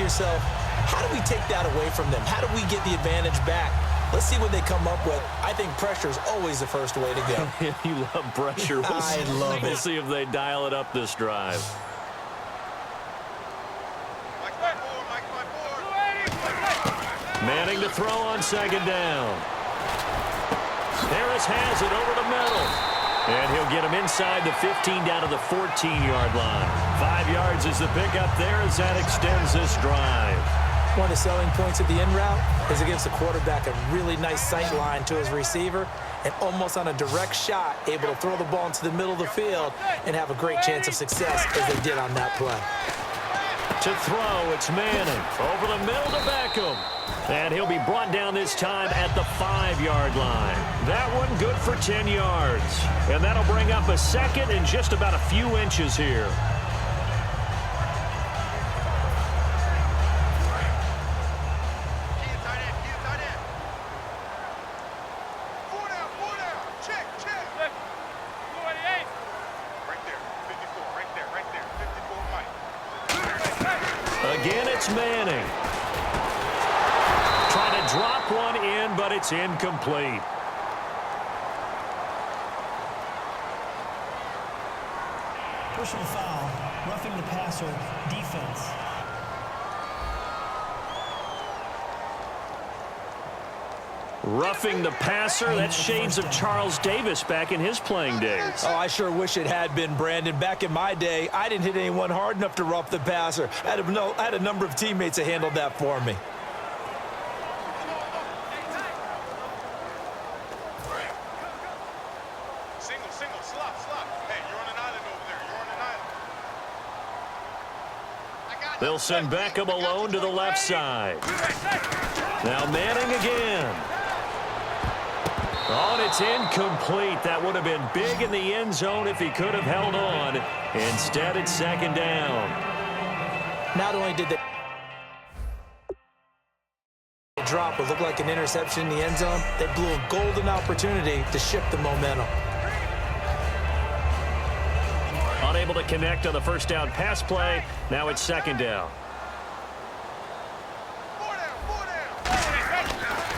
to yourself, how do we take that away from them? How do we get the advantage back? Let's see what they come up with. I think pressure is always the first way to go. You love pressure. I love it. We'll see if they dial it up this drive. Manning to throw on second down. Harris has it over the middle. And he'll get him inside the 15 down to the 14-yard line. 5 yards is the pickup there as that extends this drive. One of the selling points of the in route is it gives the quarterback a really nice sight line to his receiver and almost on a direct shot able to throw the ball into the middle of the field and have a great chance of success as they did on that play. To throw, it's Manning. Over the middle to Beckham. And he'll be brought down this time at the 5-yard line. That one good for 10 yards. And that'll bring up a second and just about a few inches here. Again, it's Manning. Trying to drop one in, but it's incomplete. Personal foul, roughing the passer, defense. Roughing the passer, that's shades of Charles Davis back in his playing days. Oh, I sure wish it had been, Brandon. Back in my day, I didn't hit anyone hard enough to rough the passer. I had a number of teammates that handled that for me. Single, slop. Hey, you're on an island over there. You're on an island. They'll send Beckham alone to the left side. Now Manning again. Oh, and it's incomplete. That would have been big in the end zone if he could have held on. Instead, it's second down. Not only did they drop what looked like an interception in the end zone, they blew a golden opportunity to shift the momentum. Unable to connect on the first down pass play. Now it's second down.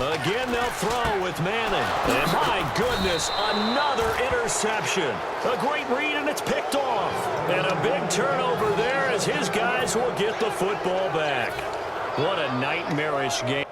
Again, they'll throw with Manning. And my goodness, another interception. A great read, and it's picked off. And a big turnover there as his guys will get the football back. What a nightmarish game.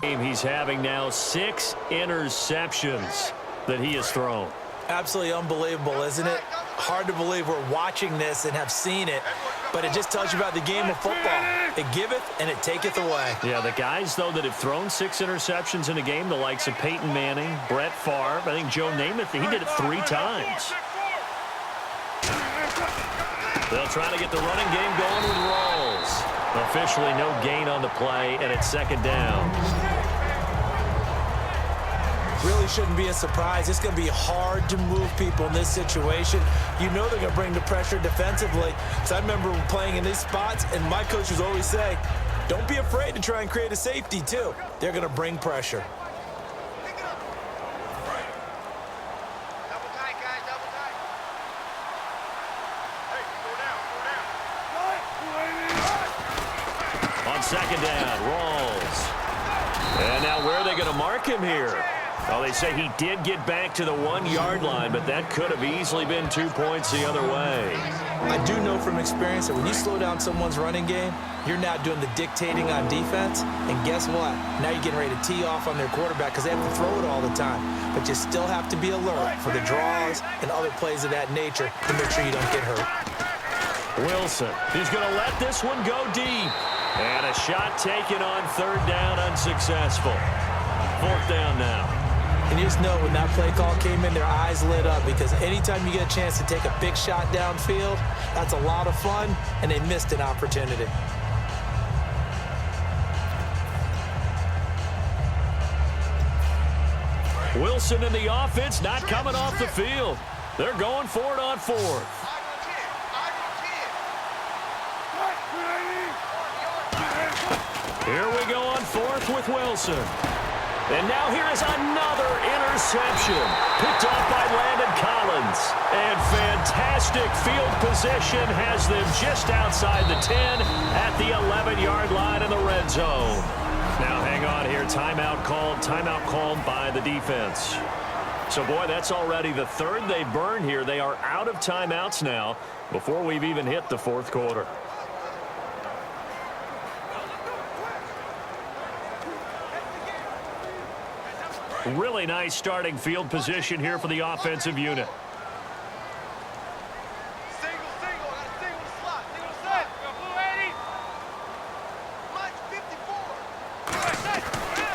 He's having now 6 interceptions that he has thrown. Absolutely unbelievable, isn't it? Hard to believe we're watching this and have seen it, but it just tells you about the game of football. It giveth and it taketh away. Yeah, the guys, though, that have thrown 6 interceptions in a game, the likes of Peyton Manning, Brett Favre, I think Joe Namath, he did it 3 times. They'll try to get the running game going with Rawls. Officially no gain on the play, and it's second down. Really shouldn't be a surprise. It's going to be hard to move people in this situation. You know they're going to bring the pressure defensively. So I remember playing in these spots, and my coaches always say, don't be afraid to try and create a safety, too. They're going to bring pressure. On second down, Rawls. And now where are they going to mark him here? Well, they say he did get back to the 1-yard line, but that could have easily been 2 points the other way. I do know from experience that when you slow down someone's running game, you're now doing the dictating on defense. And guess what? Now you're getting ready to tee off on their quarterback because they have to throw it all the time. But you still have to be alert for the draws and other plays of that nature to make sure you don't get hurt. Wilson, he's going to let this one go deep. And a shot taken on third down unsuccessful. Fourth down now. And you just know when that play call came in, their eyes lit up because anytime you get a chance to take a big shot downfield, that's a lot of fun, and they missed an opportunity. Wilson in the offense not coming off the field. They're going for it on fourth. Here we go on fourth with Wilson. And now here is another interception. Picked off by Landon Collins. And fantastic field position has them just outside the 10 at the 11-yard line in the red zone. Now hang on here. Timeout called by the defense. So, boy, that's already the third they burn here. They are out of timeouts now before we've even hit the fourth quarter. Really nice starting field position here for the offensive unit.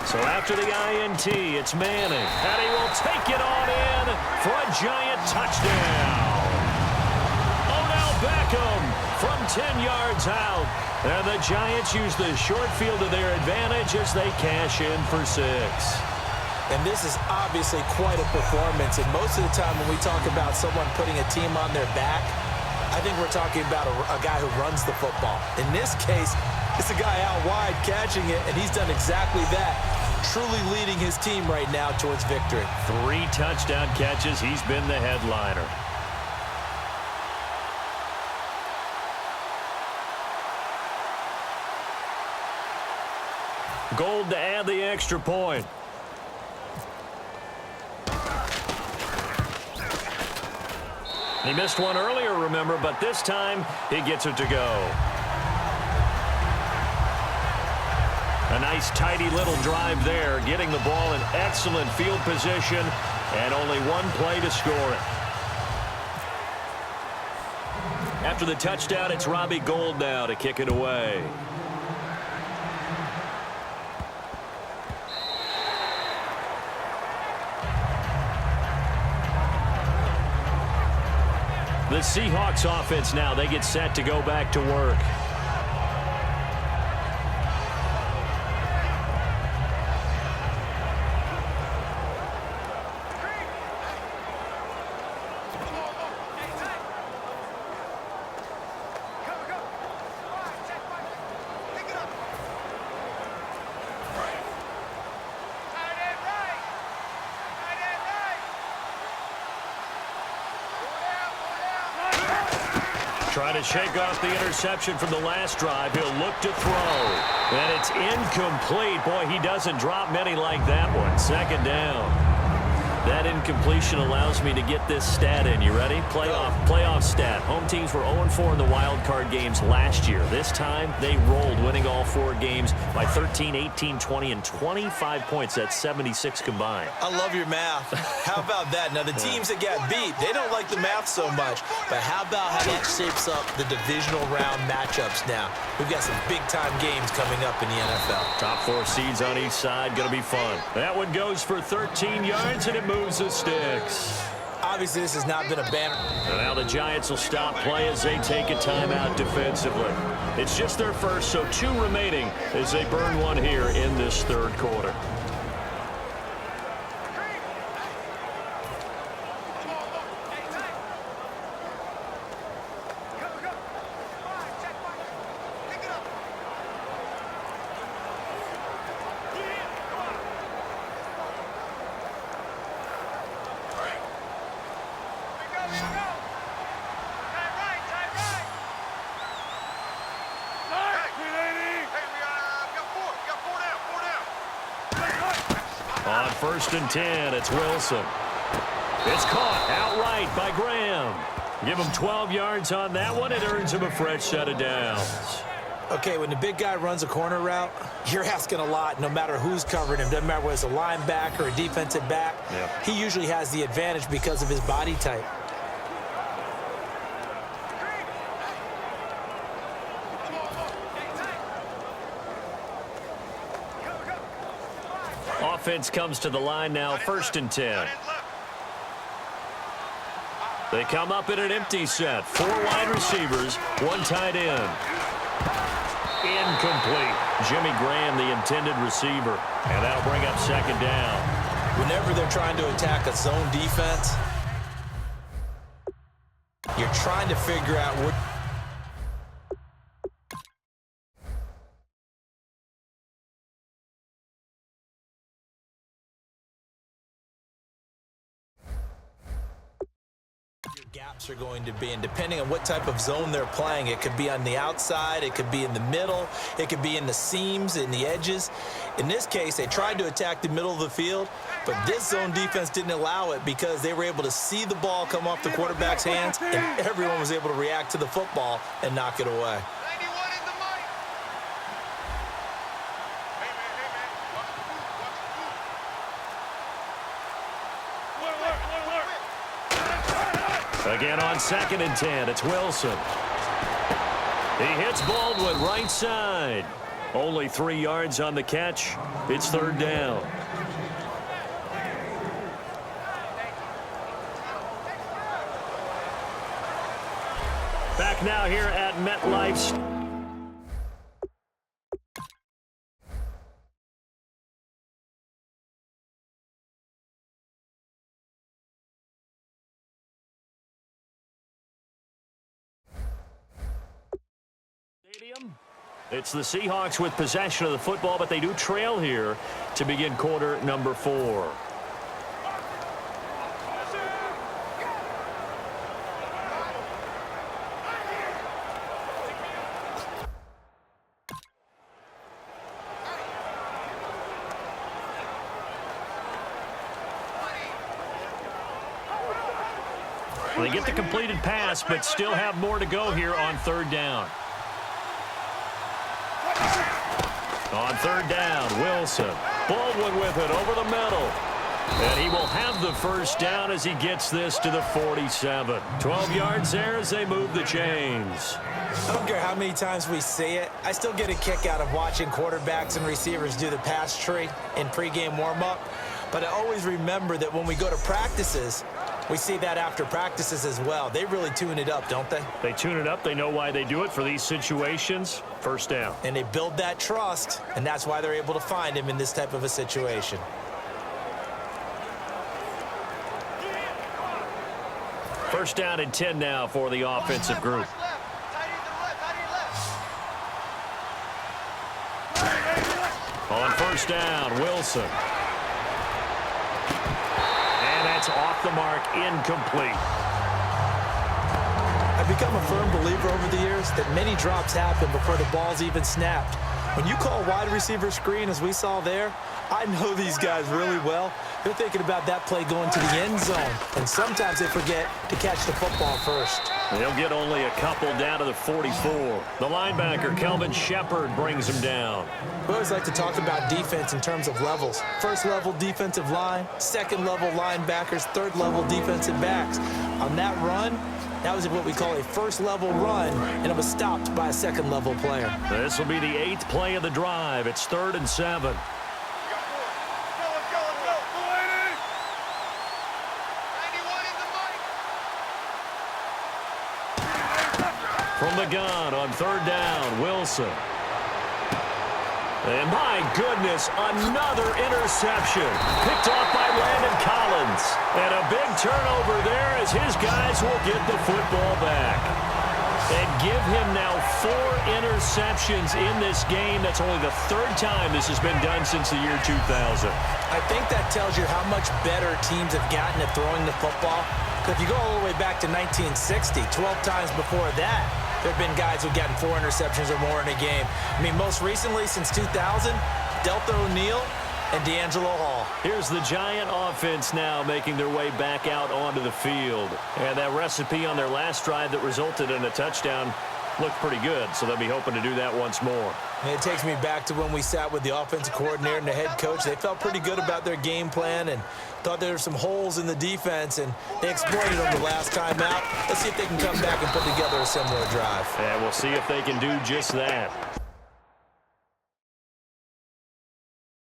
So after the INT, it's Manning. And he will take it on in for a Giant touchdown. Odell Beckham from 10 yards out. And the Giants use the short field to their advantage as they cash in for 6. And this is obviously quite a performance. And most of the time when we talk about someone putting a team on their back, I think we're talking about a guy who runs the football. In this case, it's a guy out wide catching it, and he's done exactly that, truly leading his team right now towards victory. 3 touchdown catches. He's been the headliner. Gold to add the extra point. He missed one earlier, remember, but this time he gets it to go. A nice, tidy little drive there, getting the ball in excellent field position, and only one play to score it. After the touchdown, it's Robbie Gould now to kick it away. The Seahawks offense now, they get set to go back to work. Trying to shake off the interception from the last drive. He'll look to throw. And it's incomplete. Boy, he doesn't drop many like that one. Second down. That incompletion allows me to get this stat in. You ready? Playoff stat. Home teams were 0-4 in the wild card games last year. This time, they rolled, winning all 4 games by 13, 18, 20, and 25 points. That's 76 combined. I love your math. How about that? Now, the teams that got beat, they don't like the math so much. But how about how that shapes up the divisional round matchups now? We've got some big-time games coming up in the NFL. Top 4 seeds on each side. Going to be fun. That one goes for 13 yards, and it moves the sticks. Obviously, this has not been a banner. And now the Giants will stop play as they take a timeout defensively. It's just their first, so 2 remaining as they burn one here in this third quarter. On 1st and 10, it's Wilson. It's caught outright by Graham. Give him 12 yards on that one. It earns him a fresh set of downs. Okay, when the big guy runs a corner route, you're asking a lot no matter who's covering him. Doesn't matter whether it's a linebacker or a defensive back. Yep. He usually has the advantage because of his body type. offense comes to the line now, 1st and 10. They come up in an empty set. 4 wide receivers, 1 tight end. Incomplete. Jimmy Graham, the intended receiver. And that'll bring up 2nd down. Whenever they're trying to attack a zone defense, you're trying to figure out what your gaps are going to be, and depending on what type of zone they're playing, it could be on the outside, it could be in the middle, it could be in the seams, in the edges. In this case, they tried to attack the middle of the field, but this zone defense didn't allow it because they were able to see the ball come off the quarterback's hands, and everyone was able to react to the football and knock it away. Again on 2nd and 10, it's Wilson. He hits Baldwin right side. Only 3 yards on the catch. It's 3rd down. Back now here at MetLife Stadium. It's the Seahawks with possession of the football, but they do trail here to begin quarter number 4. They get the completed pass, but still have more to go here on 3rd down. On 3rd down, Wilson. Baldwin with it over the middle. And he will have the 1st down as he gets this to the 47. 12 yards there as they move the chains. I don't care how many times we see it. I still get a kick out of watching quarterbacks and receivers do the pass tree in pregame warm-up. But I always remember that when we go to practices, we see that after practices as well. They really tune it up, don't they? They tune it up. They know why they do it for these situations. 1st down. And they build that trust, and that's why they're able to find him in this type of a situation. First down and 10 now for the offensive group. On 1st down, Wilson. And that's off the mark, incomplete. I've become a firm believer over the years that many drops happen before the ball's even snapped. When you call wide receiver screen, as we saw there, I know these guys really well. They're thinking about that play going to the end zone, and sometimes they forget to catch the football first. They'll get only a couple down to the 44. The linebacker, Kelvin Shepard, brings him down. We always like to talk about defense in terms of levels. 1st level defensive line, 2nd level linebackers, 3rd level defensive backs. On that run, that was what we call a 1st level run, and it was stopped by a 2nd level player. This will be the 8th play of the drive. It's 3rd and 7. From the gun on 3rd down, Wilson. And my goodness, another interception. Picked off by Landon Collins. And a big turnover there as his guys will get the football back. And give him now 4 interceptions in this game. That's only the 3rd time this has been done since the year 2000. I think that tells you how much better teams have gotten at throwing the football. Because if you go all the way back to 1960, 12 times before that, there have been guys who've gotten 4 interceptions or more in a game. I mean, most recently, since 2000, Delta O'Neal and D'Angelo Hall. Here's the Giant offense now making their way back out onto the field. And that recipe on their last drive that resulted in a touchdown looked pretty good, so they'll be hoping to do that once more. And it takes me back to when we sat with the offensive coordinator and the head coach. They felt pretty good about their game plan and thought there were some holes in the defense, and they exploited them the last time out. Let's see if they can come back and put together a similar drive. And we'll see if they can do just that.